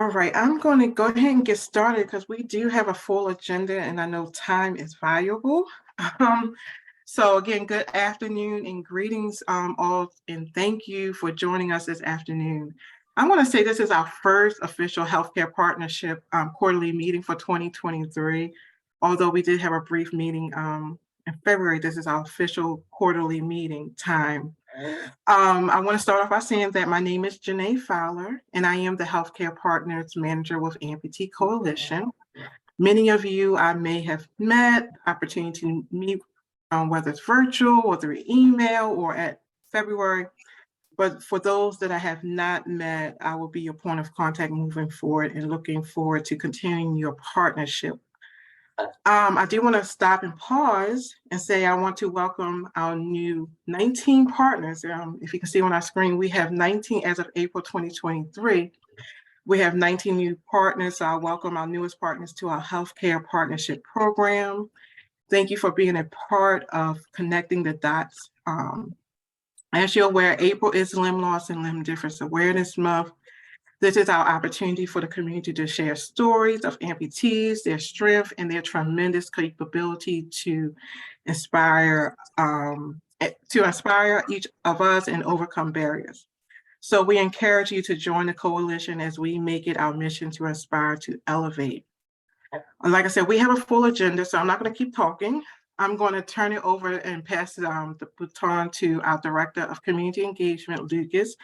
All right, I'm going to go ahead and get started because we do have a full agenda and I know time is valuable. Um, so again, good afternoon and greetings all, and thank you for joining us this afternoon. I want to say this is our first official healthcare partnership quarterly meeting for 2023. Although we did have a brief meeting in February, this is our official quarterly meeting time. I want to start off by saying that my name is Janae Fowler, and I am the Healthcare Partners Manager with Amputee Coalition. Many of you I may have met, opportunity to meet, whether it's virtual or through email or at February. But for those that I have not met, I will be your point of contact moving forward and looking forward to continuing your partnership. I do want to stop and pause and say I want to welcome our new 19 partners. If you can see on our screen, we have 19 as of April 2023. We have 19 new partners, so I welcome our newest partners to our Healthcare Partnership Program. Thank you for being a part of connecting the dots. As you're aware, April is Limb Loss and Limb Difference Awareness Month. This is our opportunity for the community to share stories of amputees, their strength, and their tremendous capability to inspire each of us and overcome barriers. So we encourage you to join the coalition as we make it our mission to inspire, to elevate. Like I said, we have a full agenda, so I'm not going to keep talking. I'm going to turn it over and pass the baton to our Director of Community Engagement, Lucas.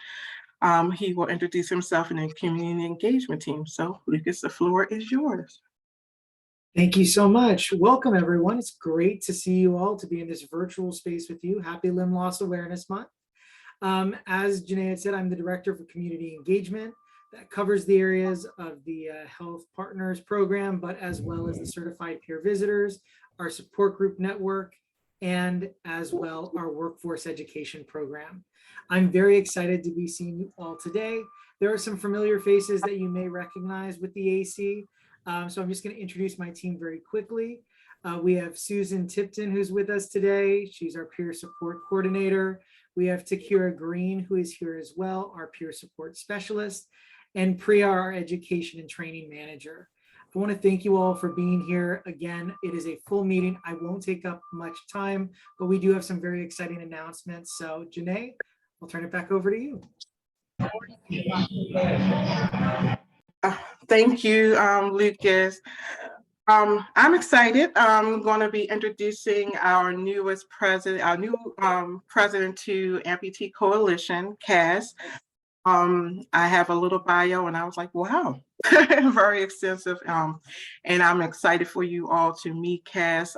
He will introduce himself in the community engagement team. So Lucas, the floor is yours. Thank you so much. Welcome everyone. It's great to see you all, to be in this virtual space with you. Happy Limb Loss Awareness Month. As Janae had said, I'm the Director for Community Engagement. That covers the areas of the Health Partners Program, but as well as the Certified Peer Visitors, our support group network, and as well our Workforce Education Program. I'm very excited to be seeing you all today. There are some familiar faces that you may recognize with the AC. So I'm just going to introduce my team very quickly. We have Susan Tipton, who's with us today. She's our peer support coordinator. We have Takira Green, who is here as well, our peer support specialist, and Priya, our education and training manager. I want to thank you all for being here. Again, it is a full meeting. I won't take up much time, but we do have some very exciting announcements. So Janae, I'll turn it back over to you. Thank you, Lucas. I'm excited. I'm going to be introducing our newest president, our new president to Amputee Coalition, Cass. I have a little bio and I was like, wow, very extensive. And I'm excited for you all to meet Cass.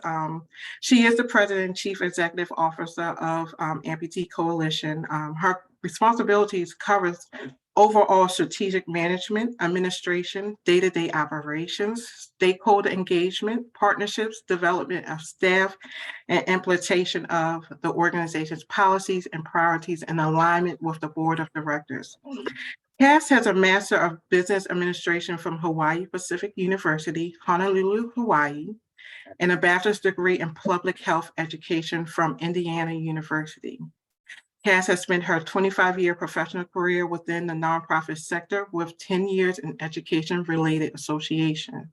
She is the president and chief executive officer of Amputee Coalition. Her responsibilities covers overall strategic management, administration, day-to-day operations, stakeholder engagement, partnerships, development of staff, and implementation of the organization's policies and priorities in alignment with the board of directors. Cass has a Master of Business Administration from Hawaii Pacific University, Honolulu, Hawaii, and a bachelor's degree in public health education from Indiana University. Cass has spent her 25-year professional career within the nonprofit sector with 10 years in education-related association.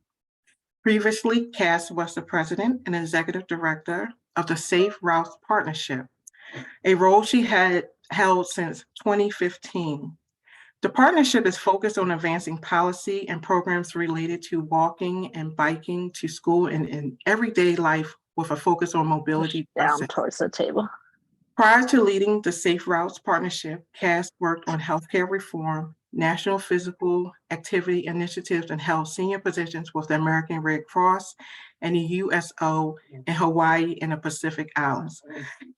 Previously, Cass was the president and executive director of the Safe Routes Partnership, a role she had held since 2015. The partnership is focused on advancing policy and programs related to walking and biking to school and in everyday life with a focus on mobility. Down towards the table. Prior to leading the Safe Routes Partnership, Cass worked on healthcare reform, national physical activity initiatives, and held senior positions with the American Red Cross and the USO in Hawaii and the Pacific Islands.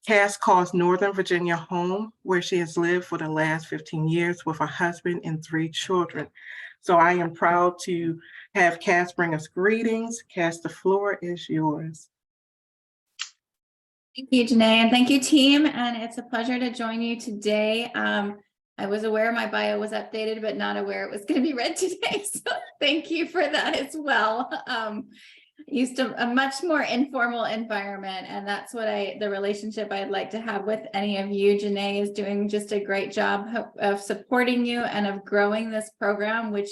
Cass calls Northern Virginia home, where she has lived for the last 15 years with her husband and 3 children. So I am proud to have Cass bring us greetings. Cass, the floor is yours. Thank you, Janae, and thank you, team. And it's a pleasure to join you today. I was aware my bio was updated, but not aware it was going to be read today. So thank you for that as well. used to a much more informal environment, and that's what the relationship I'd like to have with any of you. Janae is doing just a great job of supporting you and of growing this program, which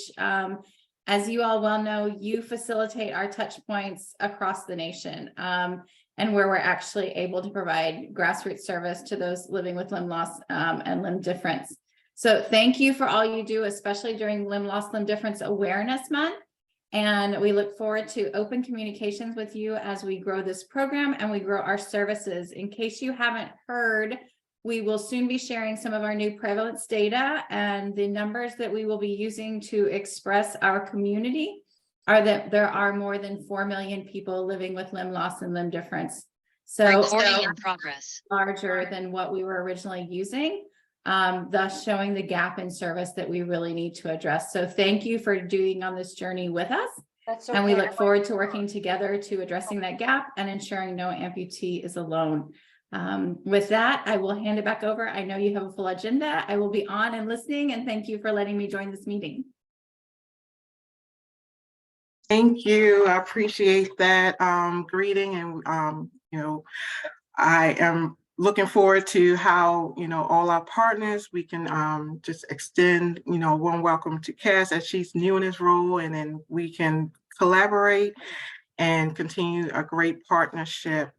as you all well know, you facilitate our touch points across the nation, and where we're actually able to provide grassroots service to those living with limb loss and limb difference. So thank you for all you do, especially during Limb Loss, Limb Difference Awareness Month. And we look forward to open communications with you as we grow this program and we grow our services. In case you haven't heard, we will soon be sharing some of our new prevalence data, and the numbers that we will be using to express our community are that there are more than 4 million people living with limb loss and limb difference. So Recording in progress. Larger than what we were originally using, thus showing the gap in service that we really need to address. So thank you for doing on this journey with us. And we look forward to working together to addressing that gap and ensuring no amputee is alone. With that, I will hand it back over. I know you have a full agenda. I will be on and listening, and thank you for letting me join this meeting. Thank you. I appreciate that greeting, and I am looking forward to how all our partners, we can just extend warm welcome to Cass as she's new in this role, and then we can collaborate and continue a great partnership.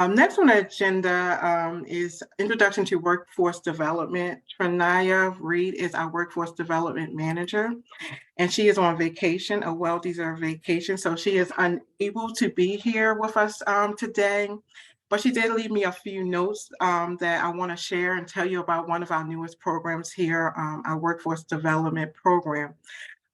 Next on the agenda is Introduction to Workforce Development. Trinaya Reed is our Workforce Development Manager, and she is on vacation, a well-deserved vacation, so she is unable to be here with us today. But she did leave me a few notes that I want to share and tell you about one of our newest programs here, our Workforce Development Program.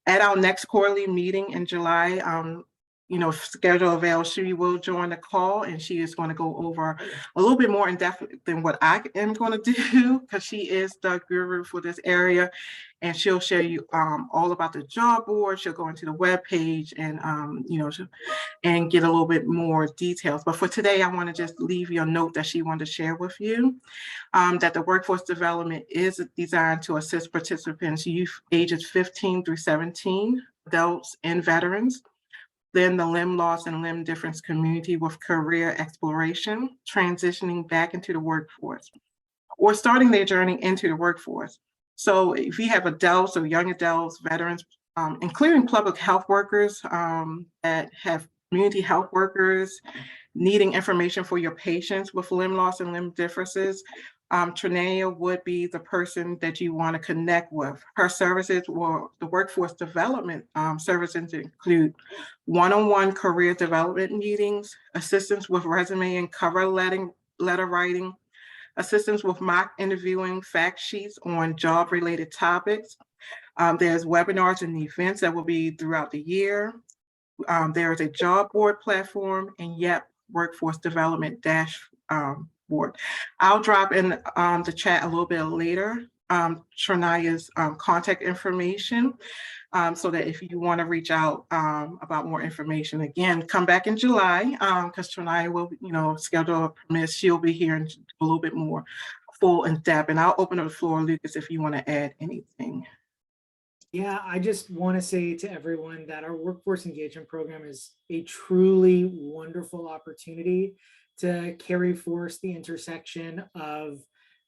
At our next quarterly meeting in July, if schedule avails, she will join the call, and she is going to go over a little bit more in depth than what I am going to do, because she is the guru for this area, and she'll share you all about the job board. She'll go into the web page and and get a little bit more details. But for today, I want to just leave you a note that she wanted to share with you, that the workforce development is designed to assist participants, youth ages 15 through 17, adults and veterans, then the limb loss and limb difference community with career exploration, transitioning back into the workforce, or starting their journey into the workforce. So if you have adults or young adults, veterans, including public health workers that have community health workers needing information for your patients with limb loss and limb differences, Trinaya would be the person that you want to connect with. Her services, or the workforce development services, include one-on-one career development meetings, assistance with resume and cover letter writing, assistance with mock interviewing, fact sheets on job-related topics. There's webinars and events that will be throughout the year. There is a job board platform, and YEP workforce development dashboard. I'll drop in the chat a little bit later Trinaya's contact information, so that if you want to reach out about more information, again, come back in July, because Trinaya will, schedule permits, she'll be here in a little bit more full in depth. And I'll open up the floor, Lucas, if you want to add anything. Yeah, I just want to say to everyone that our workforce engagement program is a truly wonderful opportunity to carry forth the intersection of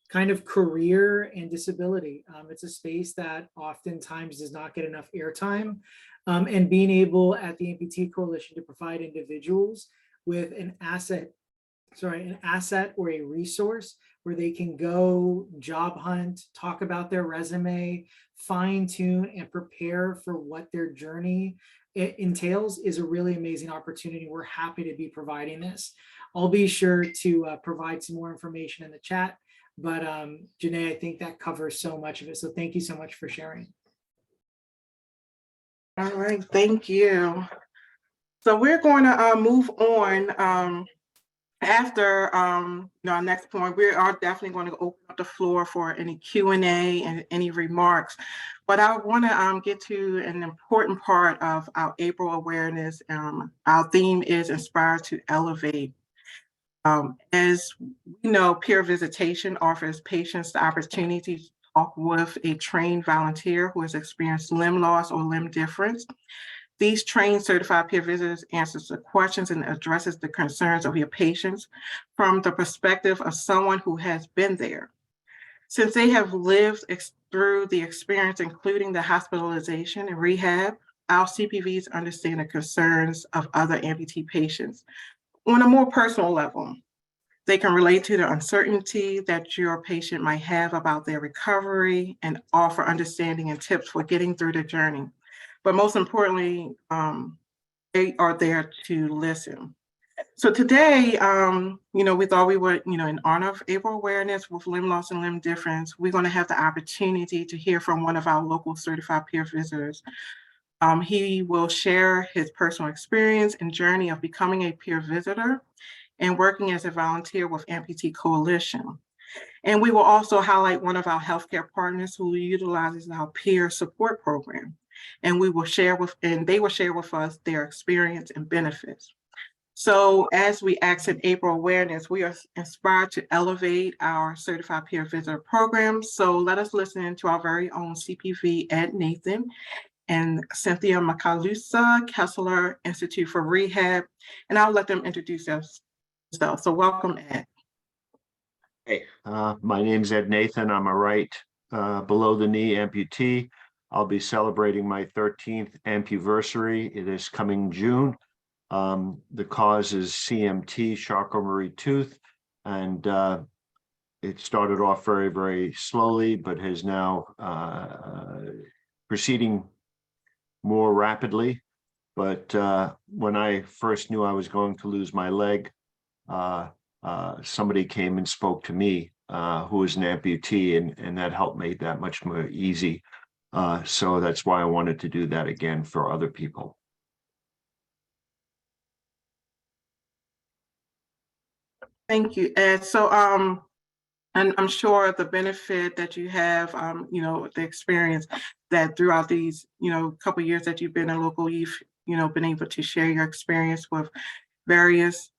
kind of career and disability. It's a space that oftentimes does not get enough airtime, and being able at the Amputee Coalition to provide individuals with an asset or a resource where they can go job hunt, talk about their resume, fine tune and prepare for what their journey entails is a really amazing opportunity. We're happy to be providing this. I'll be sure to provide some more information in the chat, but Janae, I think that covers so much of it. So thank you so much for sharing. All right, thank you. So we're going to move on. After our next point, we are definitely going to open up the floor for any Q&A and any remarks. But I want to get to an important part of our April awareness. Our theme is Inspire to Elevate. As we know, peer visitation offers patients the opportunity to talk with a trained volunteer who has experienced limb loss or limb difference. These trained certified peer visitors answers the questions and addresses the concerns of your patients from the perspective of someone who has been there. Since they have lived through the experience, including the hospitalization and rehab, our CPVs understand the concerns of other amputee patients on a more personal level. They can relate to the uncertainty that your patient might have about their recovery and offer understanding and tips for getting through the journey. But most importantly, they are there to listen. So today, we thought we would, in honor of April Awareness with Limb Loss and Limb Difference, we're going to have the opportunity to hear from one of our local certified peer visitors. He will share his personal experience and journey of becoming a peer visitor and working as a volunteer with Amputee Coalition. And we will also highlight one of our healthcare partners who utilizes our peer support program. And they will share with us their experience and benefits. So as we exit April Awareness, we are inspired to elevate our certified peer visitor program. So let us listen to our very own CPV, Ed Nathan, and Cynthia Macalusa, Kessler Institute for Rehab, and I'll let them introduce themselves. So welcome, Ed. Hey, my name's Ed Nathan. I'm a right below the knee amputee. I'll be celebrating my 13th ampuversary. It is coming June. The cause is CMT, Charcot-Marie Tooth, and it started off very, very slowly, but has now proceeding more rapidly. But when I first knew I was going to lose my leg, somebody came and spoke to me who was an amputee, and that helped make that much more easy. So that's why I wanted to do that again for other people. Thank you, Ed. So and I'm sure the benefit that you have, the experience that throughout these, couple of years that you've been in local, you've, been able to share your experience with various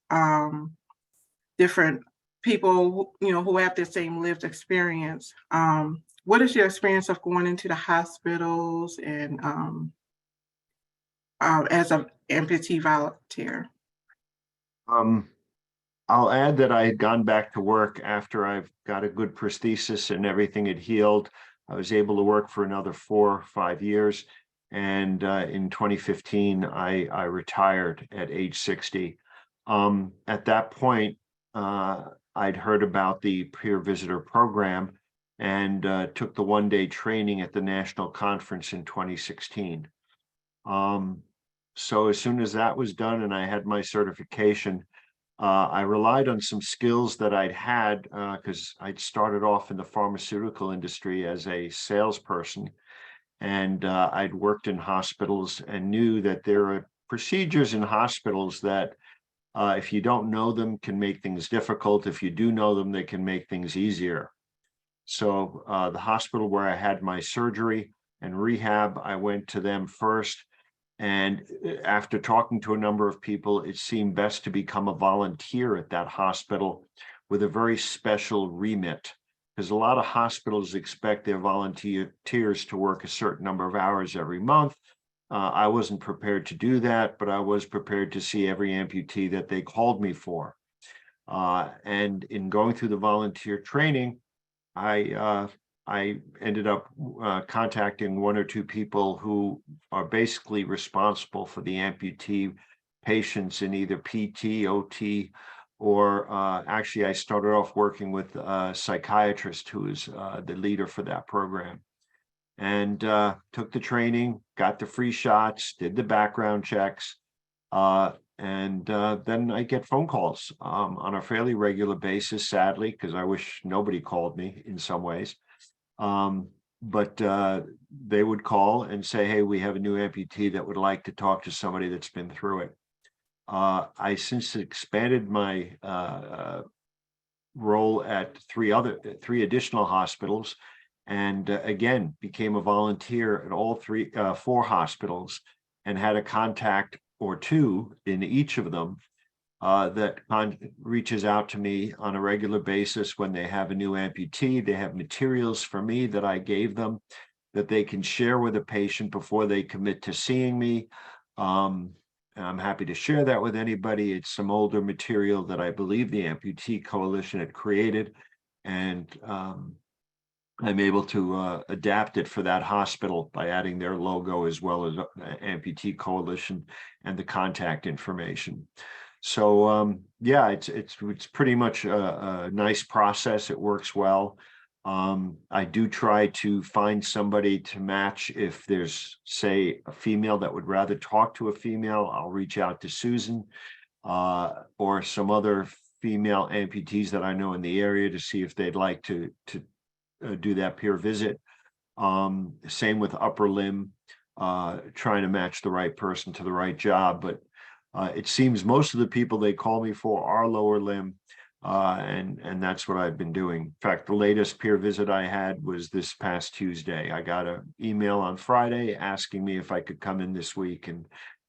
different people, who have the same lived experience. What is your experience of going into the hospitals and as an amputee volunteer? I'll add that I had gone back to work after I've got a good prosthesis and everything had healed. I was able to work for another 4 or 5 years. And in 2015, I retired at age 60. At that point, I'd heard about the peer visitor program and took the one-day training at the national conference in 2016. So as soon as that was done and I had my certification, I relied on some skills that I'd had because I'd started off in the pharmaceutical industry as a salesperson, and I'd worked in hospitals and knew that there are procedures in hospitals that if you don't know them can make things difficult. If you do know them, they can make things easier. So the hospital where I had my surgery and rehab, I went to them first. And after talking to a number of people, it seemed best to become a volunteer at that hospital with a very special remit, because a lot of hospitals expect their volunteers to work a certain number of hours every month. I wasn't prepared to do that, but I was prepared to see every amputee that they called me for. And in going through the volunteer training, I ended up contacting 1 or 2 people who are basically responsible for the amputee patients in either PT, OT, or actually I started off working with a psychiatrist who is the leader for that program. And took the training, got the free shots, did the background checks, and then I get phone calls on a fairly regular basis, sadly, because I wish nobody called me in some ways. But they would call and say, hey, we have a new amputee that would like to talk to somebody that's been through it. I since expanded my role at 3 additional hospitals, and again became a volunteer at all 4 hospitals, and had a contact or 2 in each of them that reaches out to me on a regular basis when they have a new amputee. They have materials for me that I gave them that they can share with a patient before they commit to seeing me. And I'm happy to share that with anybody. It's some older material that I believe the Amputee Coalition had created. And I'm able to adapt it for that hospital by adding their logo as well as Amputee Coalition and the contact information. So yeah, it's pretty much a nice process. It works well. I do try to find somebody to match. If there's, say, a female that would rather talk to a female, I'll reach out to Susan or some other female amputees that I know in the area to see if they'd like to do that peer visit. Same with upper limb, trying to match the right person to the right job. But it seems most of the people they call me for are lower limb. And that's what I've been doing. In fact, the latest peer visit I had was this past Tuesday. I got an email on Friday asking me if I could come in this week, and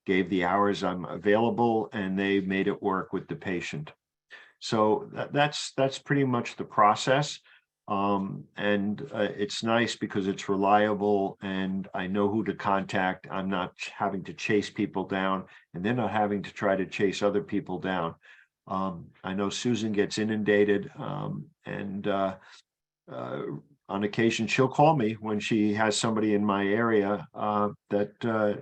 gave the hours I'm available, and they made it work with the patient. So that's pretty much the process. And it's nice because it's reliable and I know who to contact. I'm not having to chase people down, and they're not having to try to chase other people down. I know Susan gets inundated, and on occasion she'll call me when she has somebody in my area that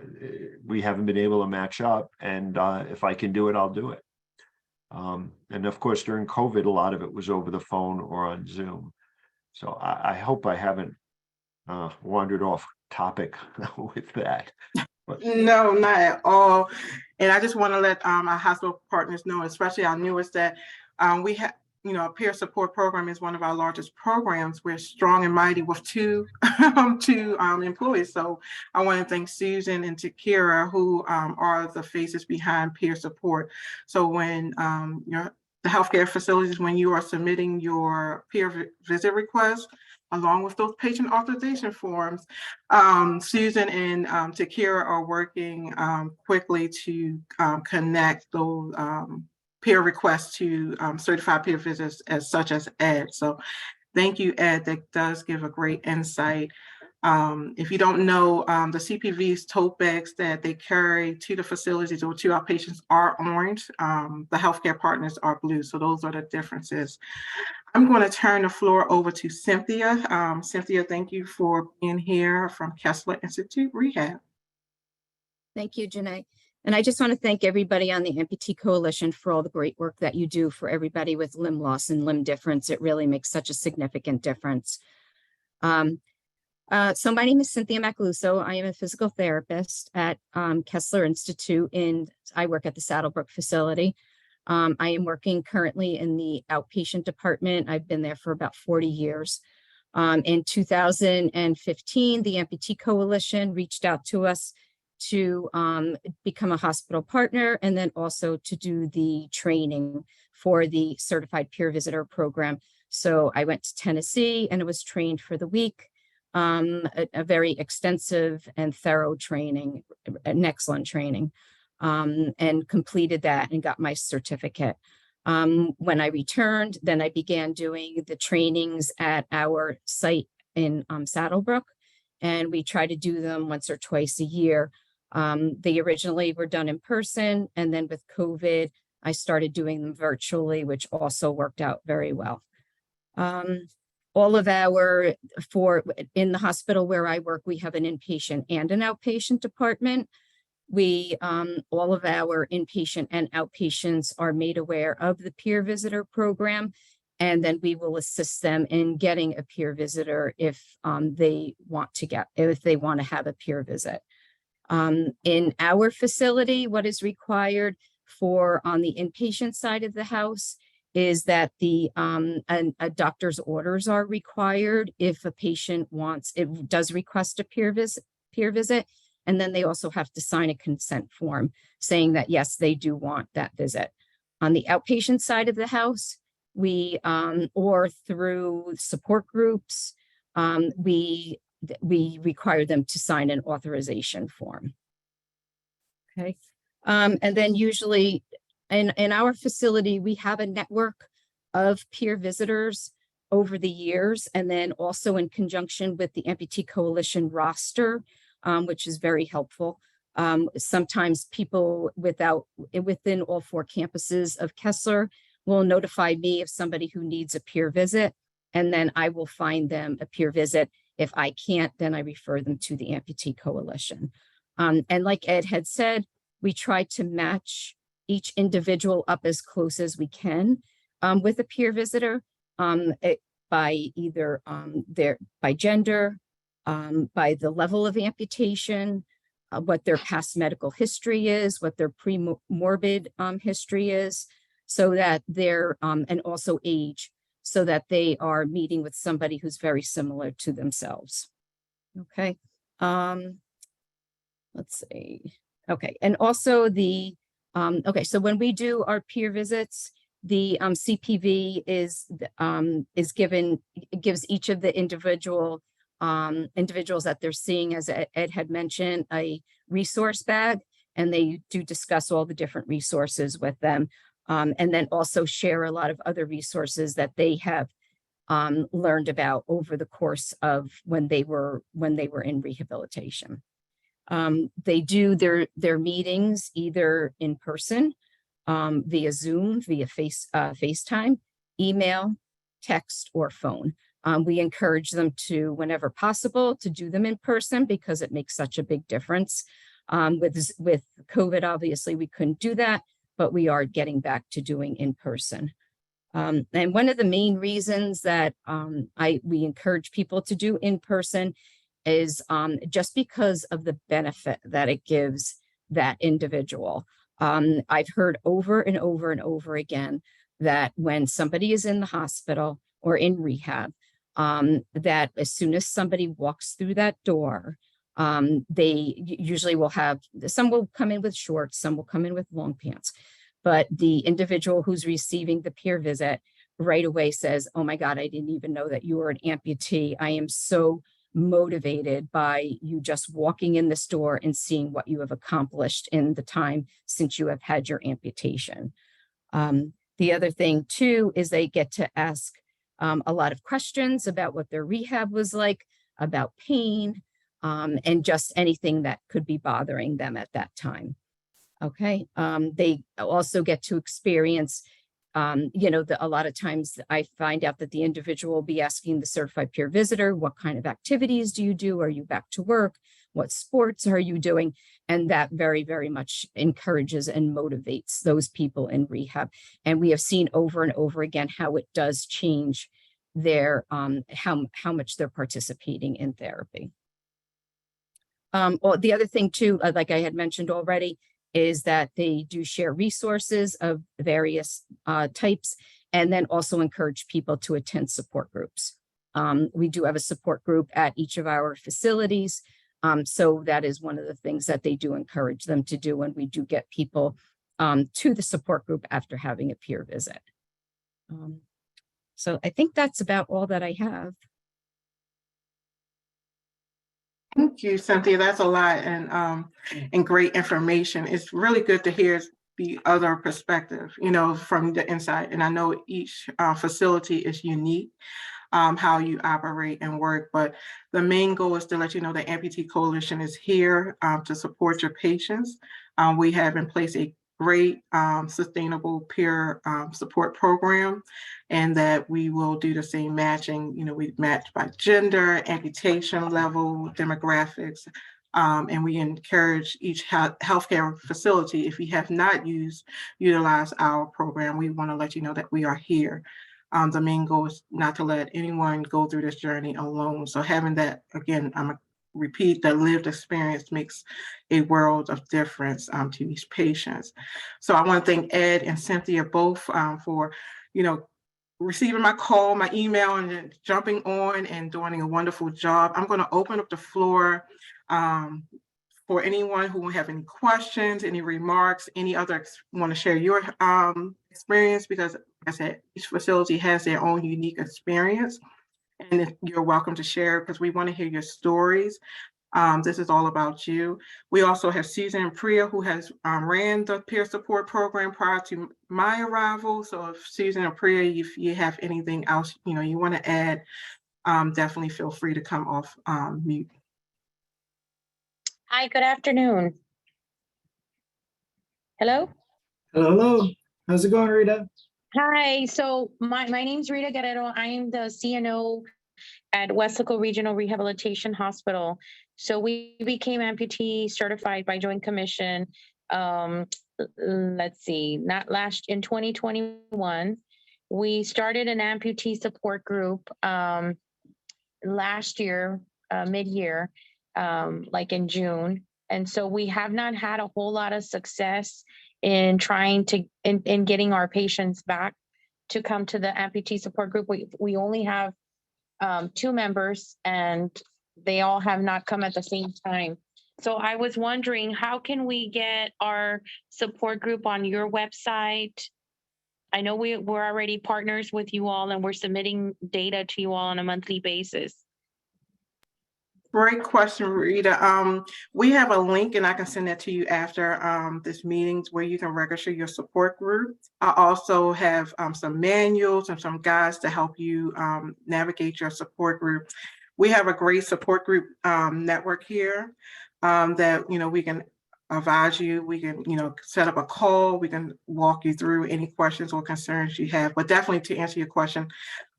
we haven't been able to match up, and if I can do it, I'll do it. And of course, during COVID, a lot of it was over the phone or on Zoom. So I hope I haven't wandered off topic with that. No, not at all. And I just want to let our hospital partners know, especially our newest, that we have, a peer support program is one of our largest programs. We're strong and mighty with two employees. So I want to thank Susan and Takira, who are the faces behind peer support. So when the healthcare facilities, when you are submitting your peer visit request, along with those patient authorization forms, Susan and Takira are working quickly to connect those peer requests to certified peer visits such as Ed. So thank you, Ed. That does give a great insight. If you don't know, the CPV's tote bags that they carry to the facilities or to our patients are orange. The healthcare partners are blue. So those are the differences. I'm going to turn the floor over to Cynthia. Cynthia, thank you for being here from Kessler Institute Rehab. Thank you, Janae. And I just want to thank everybody on the Amputee Coalition for all the great work that you do for everybody with limb loss and limb difference. It really makes such a significant difference. So my name is Cynthia Macaluso. I am a physical therapist at Kessler Institute, and I work at the Saddlebrook facility. I am working currently in the outpatient department. I've been there for about 40 years. In 2015, the Amputee Coalition reached out to us to become a hospital partner, and then also to do the training for the certified peer visitor program. So I went to Tennessee and I was trained for the week. A very extensive and thorough training, an excellent training, and completed that and got my certificate. When I returned, then I began doing the trainings at our site in Saddlebrook, and we try to do them once or twice a year. They originally were done in person, and then with COVID, I started doing them virtually, which also worked out very well. All of in the hospital where I work, we have an inpatient and an outpatient department. All of our inpatient and outpatients are made aware of the peer visitor program, and then we will assist them in getting a peer visitor if they want to have a peer visit. In our facility, what is required on the inpatient side of the house is that a doctor's orders are required if a patient does request a peer visit, and then they also have to sign a consent form saying that yes, they do want that visit. On the outpatient side of the house, or through support groups, we require them to sign an authorization form. Okay, and then usually in our facility, we have a network of peer visitors over the years, and then also in conjunction with the Amputee Coalition roster, which is very helpful. Sometimes people within all 4 campuses of Kessler will notify me of somebody who needs a peer visit, and then I will find them a peer visit. If I can't, then I refer them to the Amputee Coalition. And like Ed had said, we try to match each individual up as close as we can with a peer visitor by either by gender, by the level of amputation, what their past medical history is, what their pre-morbid history is, so that they're, and also age, so that they are meeting with somebody who's very similar to themselves. Okay. Let's see. Okay. And also the, okay, so when we do our peer visits, the CPV gives each of the individuals that they're seeing, as Ed had mentioned, a resource bag, and they do discuss all the different resources with them, and then also share a lot of other resources that they have learned about over the course of when they were in rehabilitation. They do their meetings either in person, via Zoom, via FaceTime, email, text, or phone. We encourage them to, whenever possible, to do them in person because it makes such a big difference. With COVID, obviously, we couldn't do that, but we are getting back to doing in person. And one of the main reasons that we encourage people to do in person is just because of the benefit that it gives that individual. I've heard over and over and over again that when somebody is in the hospital or in rehab, that as soon as somebody walks through that door, they usually will have, some will come in with shorts, some will come in with long pants, but the individual who's receiving the peer visit right away says, "Oh my God, I didn't even know that you were an amputee. I am so motivated by you just walking in this door and seeing what you have accomplished in the time since you have had your amputation." The other thing too is they get to ask a lot of questions about what their rehab was like, about pain, and just anything that could be bothering them at that time. Okay. They also get to experience, a lot of times I find out that the individual will be asking the certified peer visitor, what kind of activities do you do? Are you back to work? What sports are you doing? And that very, very much encourages and motivates those people in rehab. And we have seen over and over again how it does change their, how much they're participating in therapy. The other thing too, like I had mentioned already, is that they do share resources of various types, and then also encourage people to attend support groups. We do have a support group at each of our facilities. So that is one of the things that they do encourage them to do when we do get people to the support group after having a peer visit. So I think that's about all that I have. Thank you, Cynthia. That's a lot and great information. It's really good to hear the other perspective, from the inside. And I know each facility is unique, how you operate and work, but the main goal is to let you know the Amputee Coalition is here to support your patients. We have in place a great sustainable peer support program, and that we will do the same matching. We match by gender, amputation level, demographics, and we encourage each healthcare facility, if you have not utilized our program, we want to let you know that we are here. The main goal is not to let anyone go through this journey alone. So having that, again, repeat, that lived experience makes a world of difference to these patients. So I want to thank Ed and Cynthia both for, receiving my call, my email, and then jumping on and doing a wonderful job. I'm going to open up the floor for anyone who will have any questions, any remarks, any other want to share your experience, because like I said, each facility has their own unique experience. And you're welcome to share, because we want to hear your stories. This is all about you. We also have Susan and Priya, who has ran the peer support program prior to my arrival. So if Susan or Priya, if you have anything else you want to add, definitely feel free to come off mute. Hi, good afternoon. Hello. Hello, hello. How's it going, Rita? Hi. So my name's Rita Guerrero. I am the CNO at Wesco Regional Rehabilitation Hospital. So we became amputee certified by Joint Commission. Let's see, not last in 2021. We started an amputee support group last year, mid-year, like in June. And so we have not had a whole lot of success in trying to in getting our patients back to come to the amputee support group. We only have 2 members, and they all have not come at the same time. So I was wondering, how can we get our support group on your website? I know we're already partners with you all, and we're submitting data to you all on a monthly basis. Great question, Rita. We have a link, and I can send that to you after this meeting, where you can register your support group. I also have some manuals and some guides to help you navigate your support group. We have a great support group network here that we can advise you. We can set up a call. We can walk you through any questions or concerns you have. But definitely, to answer your question,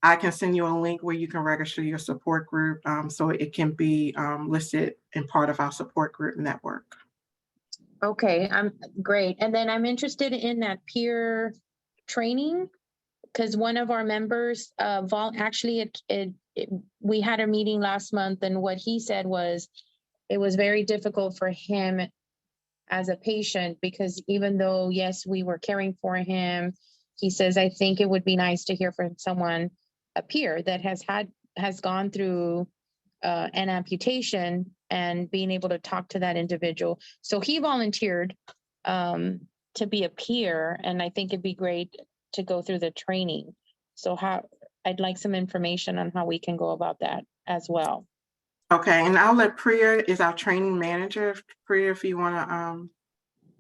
I can send you a link where you can register your support group so it can be listed in part of our support group network. Okay, I'm great. And then I'm interested in that peer training, because one of our members we had a meeting last month, and what he said was it was very difficult for him as a patient, because even though, yes, we were caring for him, he says, I think it would be nice to hear from someone, a peer that has gone through an amputation, and being able to talk to that individual. So he volunteered to be a peer, and I think it'd be great to go through the training. So I'd like some information on how we can go about that as well. Okay, and I'll let Priya is our training manager. Priya, if you want to,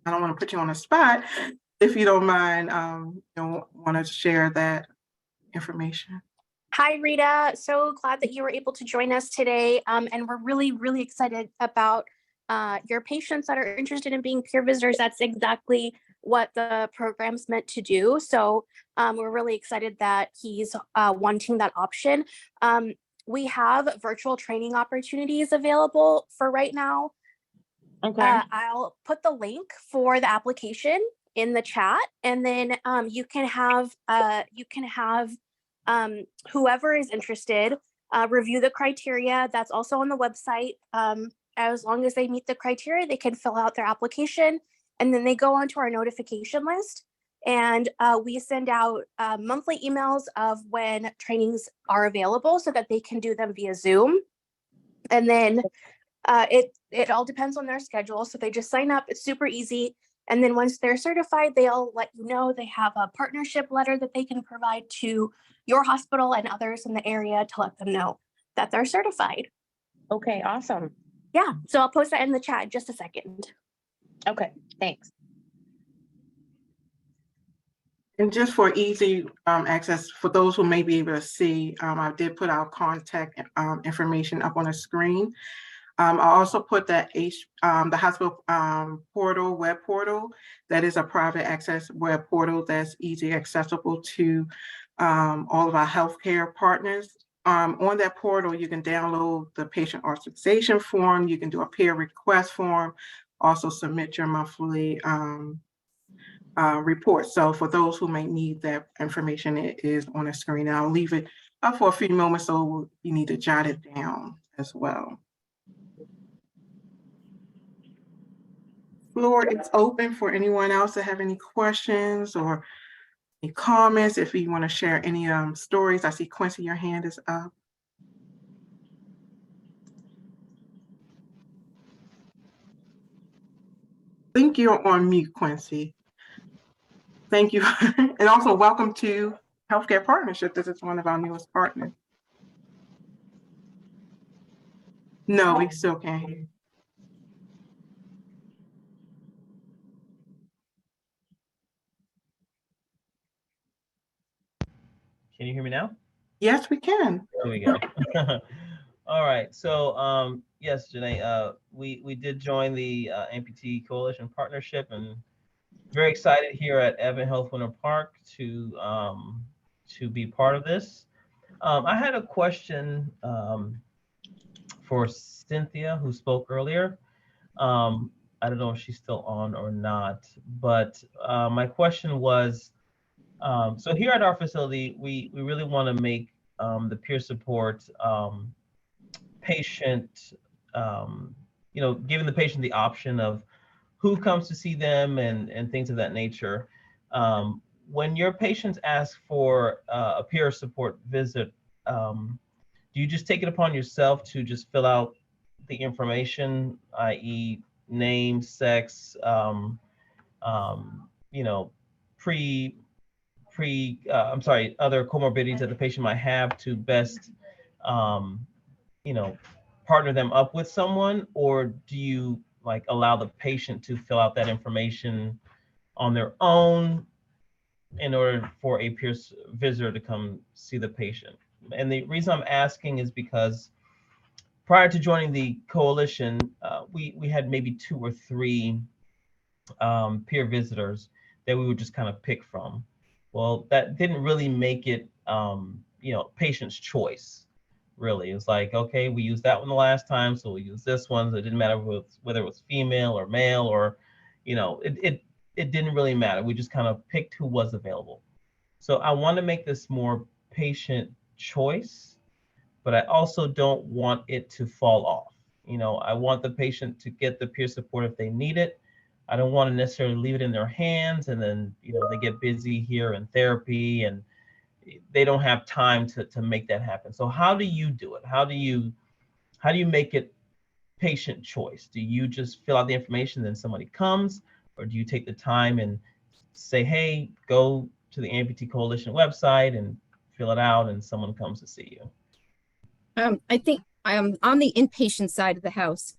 I don't want to put you on the spot. If you don't mind, want to share that information. Hi, Rita. So glad that you were able to join us today. And we're really, really excited about your patients that are interested in being peer visitors. That's exactly what the program's meant to do. So we're really excited that he's wanting that option. We have virtual training opportunities available for right now. Okay. I'll put the link for the application in the chat, and then you can have whoever is interested review the criteria that's also on the website. As long as they meet the criteria, they can fill out their application, and then they go onto our notification list. And we send out monthly emails of when trainings are available so that they can do them via Zoom. And then it all depends on their schedule. So they just sign up. It's super easy. And then once they're certified, they'll let you know. They have a partnership letter that they can provide to your hospital and others in the area to let them know that they're certified. Okay, awesome. Yeah, so I'll post that in the chat in just a second. Okay, thanks. And just for easy access, for those who may be able to see, I did put our contact information up on the screen. I also put that the hospital portal, web portal, that is a private access web portal that's easy accessible to all of our healthcare partners. On that portal, you can download the patient authorization form, you can do a peer request form, also submit your monthly report. So for those who may need that information, it is on the screen. And I'll leave it up for a few moments, so you need to jot it down as well. Floor is open for anyone else to have any questions or any comments. If you want to share any stories, I see Quincy, your hand is up. I think you're on mute, Quincy. Thank you. And also welcome to Healthcare Partnership. This is one of our newest partners. No, we still can't hear you. Can you hear me now? Yes, we can. There we go. All right. So yes, Janae, we did join the Amputee Coalition Partnership, and very excited here at Evan Health Winter Park to be part of this. I had a question for Cynthia, who spoke earlier. I don't know if she's still on or not, but my question was, so here at our facility, we really want to make the peer support patient, giving the patient the option of who comes to see them and things of that nature. When your patients ask for a peer support visit, do you just take it upon yourself to just fill out the information, i.e. name, sex, you know, other comorbidities that the patient might have to best, you know, partner them up with someone? Or do you like allow the patient to fill out that information on their own in order for a peer visitor to come see the patient? And the reason I'm asking is because prior to joining the coalition, we had maybe 2 or 3 peer visitors that we would just kind of pick from. Well, that didn't really make it, patient's choice. Really, it was like, okay, we used that one the last time, so we use this one. So it didn't matter whether it was female or male, or, it didn't really matter. We just kind of picked who was available. So I want to make this more patient choice, but I also don't want it to fall off. I want the patient to get the peer support if they need it. I don't want to necessarily leave it in their hands and then, they get busy here in therapy and they don't have time to make that happen. So how do you do it? How do you make it patient choice? Do you just fill out the information, then somebody comes, or do you take the time and say, hey, go to the Amputee Coalition website and fill it out and someone comes to see you? I think on the inpatient side of the house,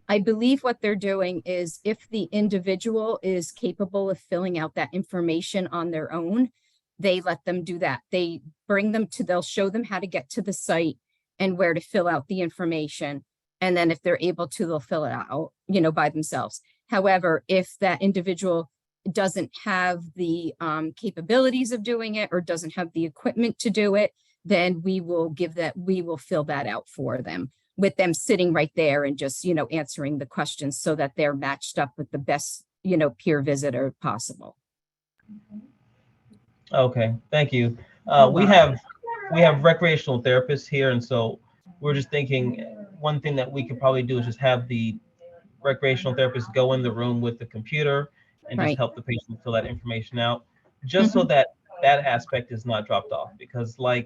I believe what they're doing is if the individual is capable of filling out that information on their own, they let them do that. They'll show them how to get to the site and where to fill out the information. And then if they're able to, they'll fill it out, by themselves. However, if that individual doesn't have the capabilities of doing it or doesn't have the equipment to do it, then we will fill that out for them, with them sitting right there and just, answering the questions so that they're matched up with the best, peer visitor possible. Okay, thank you. We have recreational therapists here, and so we're just thinking one thing that we could probably do is just have the recreational therapist go in the room with the computer and just Right. help the patient fill that information out, just so that aspect is not dropped off. Because I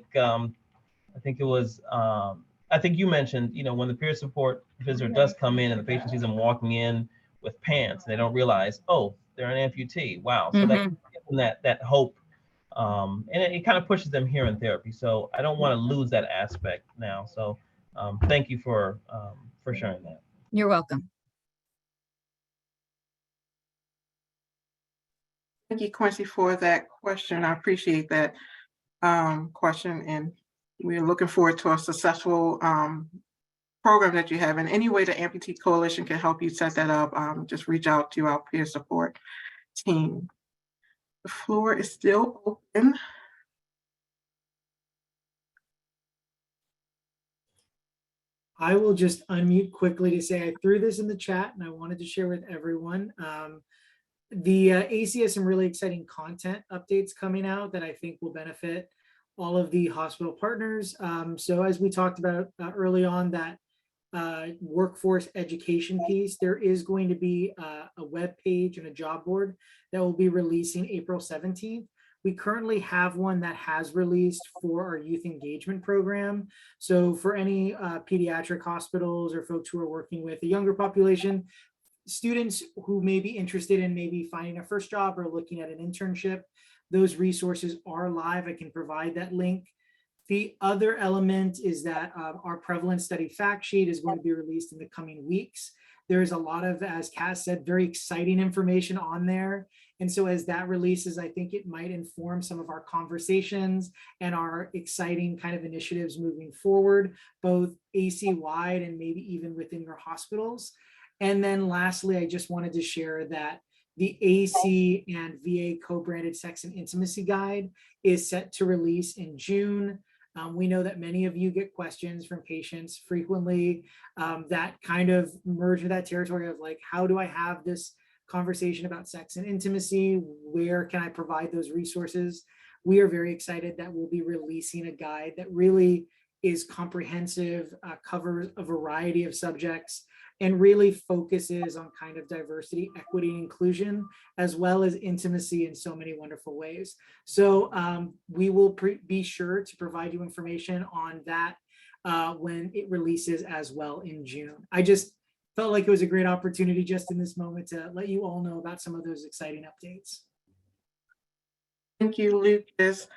think you mentioned, when the peer support visitor does come in and the patient sees them walking in with pants and they don't realize, oh, they're an amputee. Wow. So that gives them that hope. And it kind of pushes them here in therapy. So I don't want to lose that aspect now. So thank you for sharing that. You're welcome. Thank you, Quincy, for that question. I appreciate that question, and we're looking forward to a successful program that you have. And any way the Amputee Coalition can help you set that up, just reach out to our peer support team. The floor is still open. I will just unmute quickly to say I threw this in the chat and I wanted to share with everyone. The AC has some really exciting content updates coming out that I think will benefit all of the hospital partners. So as we talked about early on, that workforce education piece, there is going to be a web page and a job board that will be releasing April 17th. We currently have one that has released for our youth engagement program. So for any pediatric hospitals or folks who are working with a younger population, students who may be interested in maybe finding a first job or looking at an internship, those resources are live. I can provide that link. The other element is that our prevalence study fact sheet is going to be released in the coming weeks. There is a lot of, as Cass said, very exciting information on there. And so as that releases, I think it might inform some of our conversations and our exciting kind of initiatives moving forward, both AC-wide and maybe even within your hospitals. And then lastly, I just wanted to share that The AC and VA co-branded sex and intimacy guide is set to release in June. We know that many of you get questions from patients frequently that kind of merge in that territory of like, how do I have this conversation about sex and intimacy? Where can I provide those resources? We are very excited that we'll be releasing a guide that really is comprehensive, covers a variety of subjects, and really focuses on kind of diversity, equity, and inclusion, as well as intimacy in so many wonderful ways. So we will be sure to provide you information on that when it releases as well in June. I just felt like it was a great opportunity just in this moment to let you all know about some of those exciting updates. Thank you, Lucas.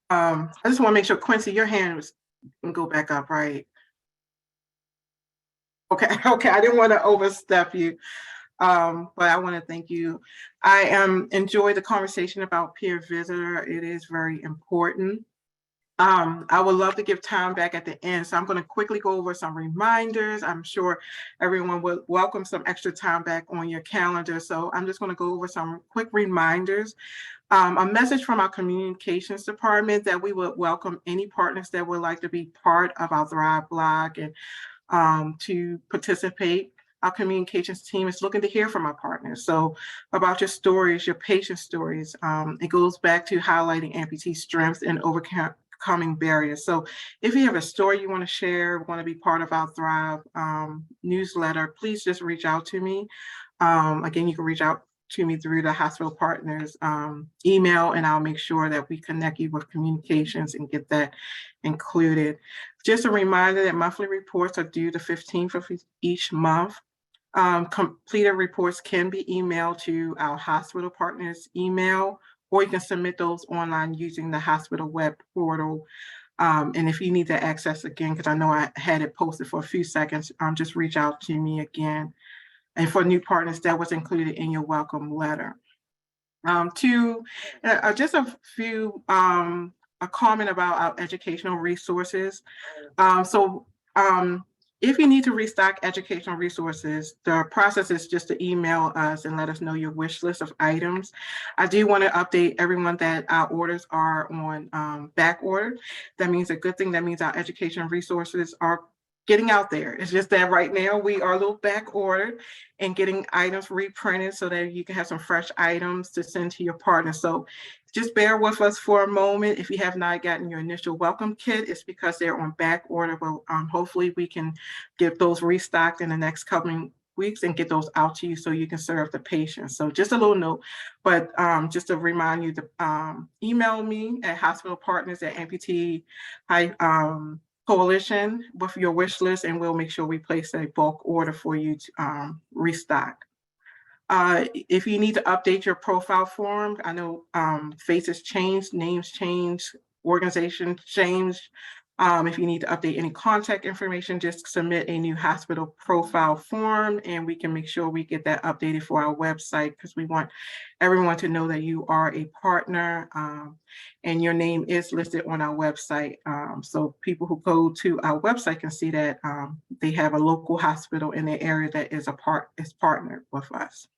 I just want to make sure, Quincy, your hand was can go back up, right? Okay, I didn't want to overstep you, but I want to thank you. I enjoyed the conversation about peer visitor. It is very important. I would love to give time back at the end, so I'm going to quickly go over some reminders. I'm sure everyone would welcome some extra time back on your calendar, so I'm just going to go over some quick reminders. A message from our communications department that we would welcome any partners that would like to be part of our Thrive blog and to participate. Our communications team is looking to hear from our partners. So about your stories, your patient stories, it goes back to highlighting amputee strengths and overcoming barriers. So if you have a story you want to share, want to be part of our Thrive newsletter, please just reach out to me. Again, you can reach out to me through the hospital partners email, and I'll make sure that we connect you with communications and get that included. Just a reminder that monthly reports are due the 15th of each month. Completed reports can be emailed to our hospital partners email, or you can submit those online using the hospital web portal. And if you need to access again, because I know I had it posted for a few seconds, just reach out to me again. And for new partners, that was included in your welcome letter. Just a few, a comment about our educational resources. If you need to restock educational resources, the process is just to email us and let us know your wish list of items. I do want to update everyone that our orders are on back order. That means a good thing. That means our educational resources are getting out there. It's just that right now we are a little back ordered and getting items reprinted so that you can have some fresh items to send to your partner. So just bear with us for a moment. If you have not gotten your initial welcome kit, it's because they're on back order. But hopefully we can get those restocked in the next coming weeks and get those out to you so you can serve the patients. So just a little note, but just to remind you to email me at hospitalpartners@amputee Coalition with your wish list, and we'll make sure we place a bulk order for you to restock. If you need to update your profile form, I know faces change, names change, organizations change. If you need to update any contact information, just submit a new hospital profile form and we can make sure we get that updated for our website, because we want everyone to know that you are a partner and your name is listed on our website. So people who go to our website can see that they have a local hospital in their area that is partnered with us.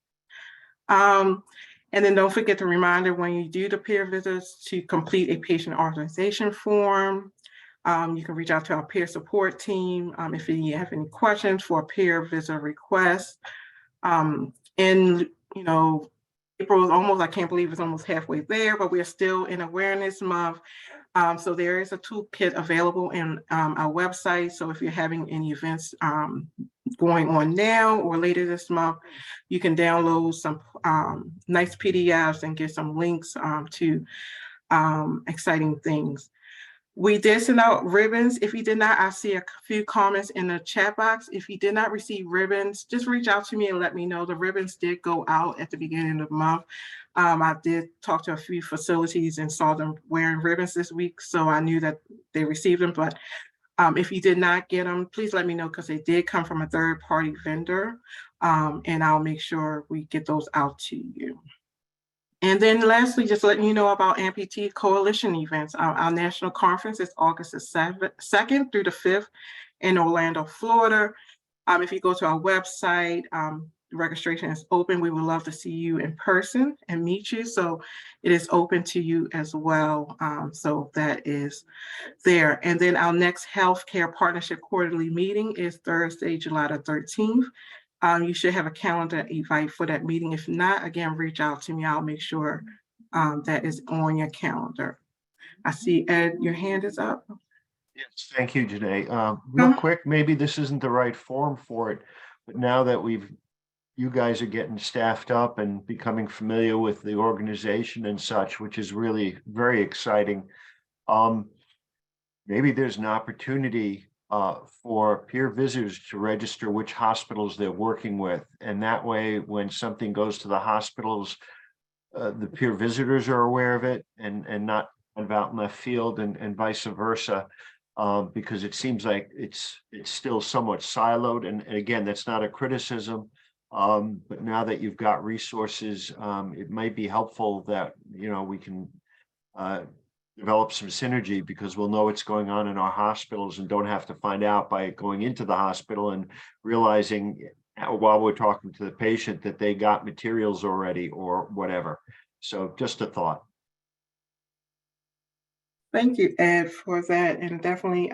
And then don't forget the reminder when you do the peer visits to complete a patient authorization form. You can reach out to our peer support team if you have any questions for a peer visit request. And April is almost, I can't believe it's almost halfway there, but we're still in Awareness Month. So there is a toolkit available in our website. So if you're having any events going on now or later this month, you can download some nice PDFs and get some links to exciting things. We did send out ribbons. If you did not, I see a few comments in the chat box. If you did not receive ribbons, just reach out to me and let me know. The ribbons did go out at the beginning of the month. I did talk to a few facilities and saw them wearing ribbons this week, so I knew that they received them. But if you did not get them, please let me know, because they did come from a third-party vendor, and I'll make sure we get those out to you. And then lastly, just letting you know about Amputee Coalition events. Our national conference is August the 2nd through the 5th in Orlando, Florida. If you go to our website, registration is open. We would love to see you in person and meet you. So it is open to you as well. So that is there. And then our next healthcare partnership quarterly meeting is Thursday, July the 13th. You should have a calendar invite for that meeting. If not, again, reach out to me. I'll make sure that is on your calendar. I see Ed, your hand is up. Yes, thank you, Janae. Real quick, maybe this isn't the right forum for it, but now that you guys are getting staffed up and becoming familiar with the organization and such, which is really very exciting. Maybe there's an opportunity for peer visitors to register which hospitals they're working with. And that way, when something goes to the hospitals, the peer visitors are aware of it and not out in left field and vice versa. Because it seems like it's still somewhat siloed. And again, that's not a criticism. But now that you've got resources, it might be helpful that, we can develop some synergy, because we'll know what's going on in our hospitals and don't have to find out by going into the hospital and realizing while we're talking to the patient that they got materials already or whatever. So just a thought. Thank you, Ed, for that. And definitely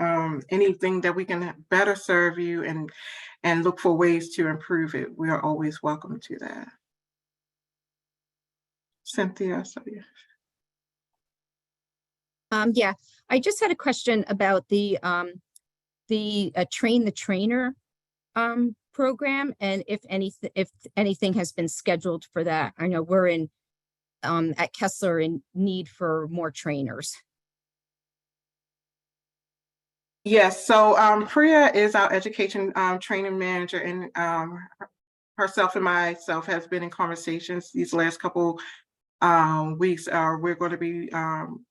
anything that we can better serve you and look for ways to improve it, we are always welcome to that. Cynthia, sorry. Yeah, I just had a question about the Train the Trainer program, and if anything has been scheduled for that. I know we're at Kessler in need for more trainers. Yes, so Priya is our education training manager, and herself and myself has been in conversations these last couple weeks. We're going to be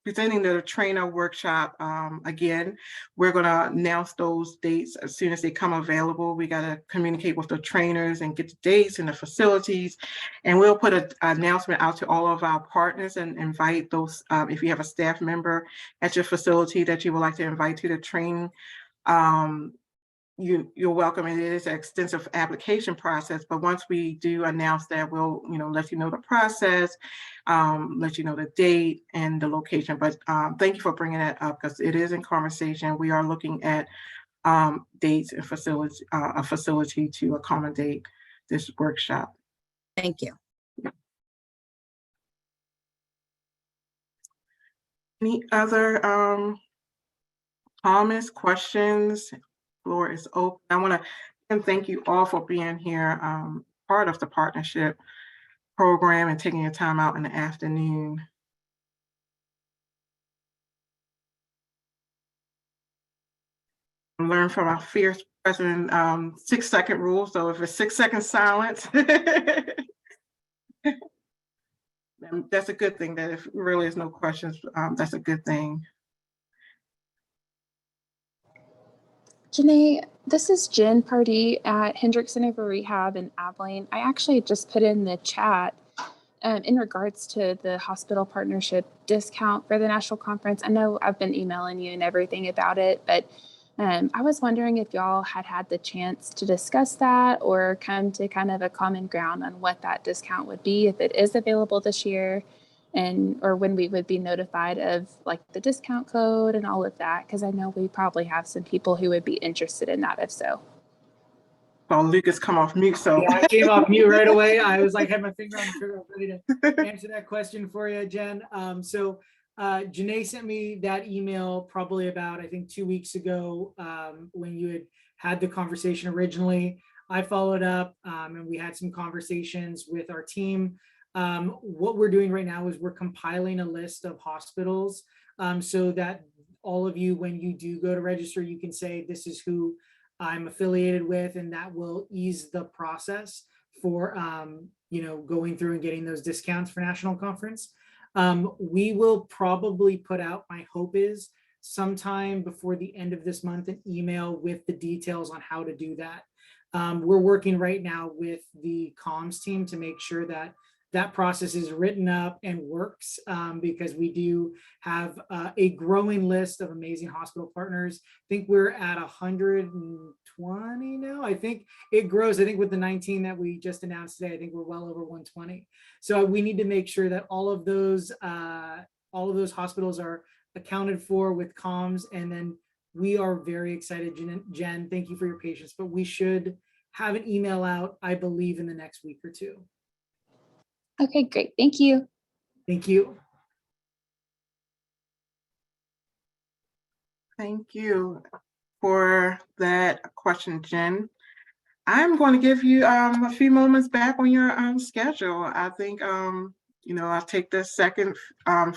presenting the trainer workshop again. We're going to announce those dates as soon as they come available. We got to communicate with the trainers and get the dates and the facilities, and we'll put an announcement out to all of our partners and invite those, if you have a staff member at your facility that you would like to invite to the training, you're welcome. And it is an extensive application process, but once we do announce that, we'll let you know the process, let you know the date and the location. But thank you for bringing that up, because it is in conversation. We are looking at dates and a facility to accommodate this workshop. Thank you. Any other comments, questions? Floor is open. I want to thank you all for being here, part of the partnership program, and taking your time out in the afternoon. Learn from our fierce president 6-second rule. So if it's 6 seconds silence, that's a good thing. That if really is no questions, that's a good thing. Janae, this is Jen Pardee at Hendrick Center for Rehab in Abilene. I actually just put in the chat in regards to the hospital partnership discount for the national conference. I know I've been emailing you and everything about it, but I was wondering if y'all had the chance to discuss that or come to kind of a common ground on what that discount would be if it is available this year, or when we would be notified of like the discount code and all of that, because I know we probably have some people who would be interested in that if so. Oh, Lucas come off mute, so. Yeah, I came off mute right away. I was like, had my finger on the trigger, ready to answer that question for you, Jen. So Janae sent me that email probably about, I think, 2 weeks ago when you had the conversation originally. I followed up and we had some conversations with our team. What we're doing right now is we're compiling a list of hospitals so that all of you, when you do go to register, you can say, this is who I'm affiliated with, and that will ease the process for, going through and getting those discounts for national conference. We will probably put out, my hope is, sometime before the end of this month, an email with the details on how to do that. We're working right now with the comms team to make sure that that process is written up and works, because we do have a growing list of amazing hospital partners. I think we're at 120 now. I think it grows. I think with the 19 that we just announced today, I think we're well over 120. So we need to make sure that all of those hospitals are accounted for with comms. And then we are very excited, Jen, thank you for your patience, but we should have an email out, I believe, in the next week or two. Okay, great. Thank you. Thank you. Thank you for that question, Jen. I'm going to give you a few moments back on your schedule. I think I'll take this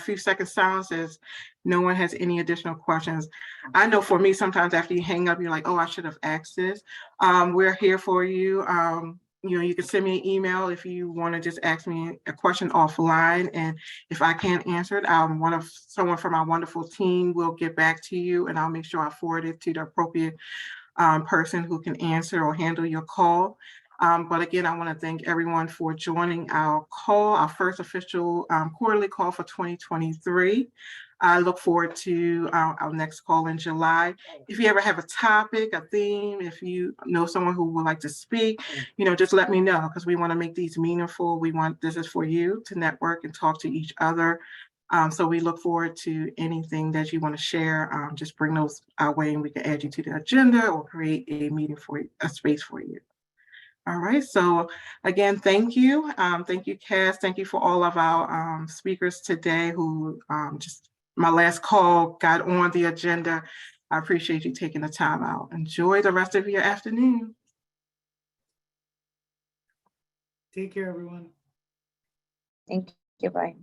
few seconds silence as no one has any additional questions. I know for me, sometimes after you hang up, you're like, oh, I should have asked this. We're here for you. You can send me an email if you want to just ask me a question offline. And if I can't answer it, someone from our wonderful team will get back to you, and I'll make sure I forward it to the appropriate person who can answer or handle your call. But again, I want to thank everyone for joining our call, our first official quarterly call for 2023. I look forward to our next call in July. If you ever have a topic, a theme, if you know someone who would like to speak, just let me know, because we want to make these meaningful. This is for you to network and talk to each other. So we look forward to anything that you want to share. Just bring those our way and we can add you to the agenda or create a meeting for you, a space for you. All right, so again, thank you. Thank you, Cass. Thank you for all of our speakers today who my last call got on the agenda. I appreciate you taking the time out. Enjoy the rest of your afternoon. Take care, everyone. Thank you. Bye.